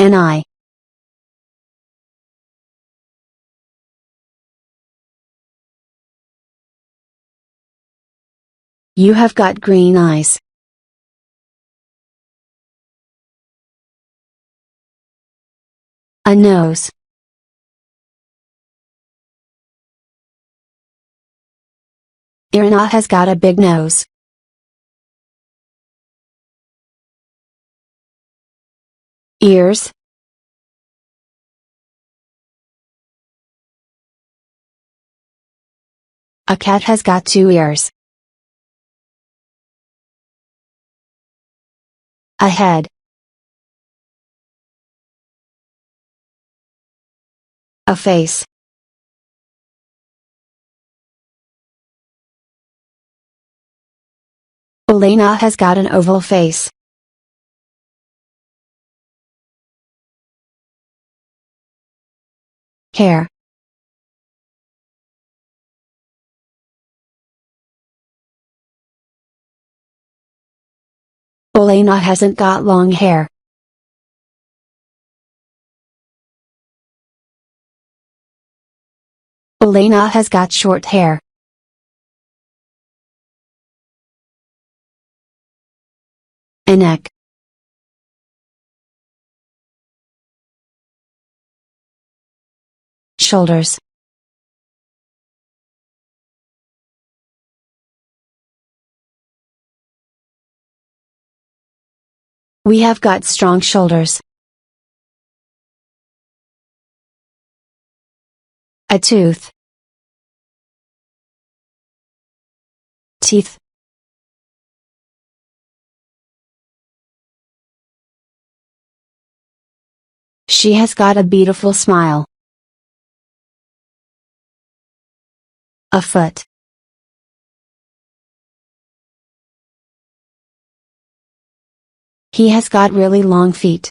An eye. You have got green eyes. A nose. Irina has got a big nose. Ears. A cat has got 2 ears. A head. A face. Elena has got an oval face. Hair. Elena hasn't got long hair. Elena has got short hair. A neck. Shoulders. We have got strong shoulders. A tooth. Teeth. She has got a beautiful smile. A foot. He has got really long feet.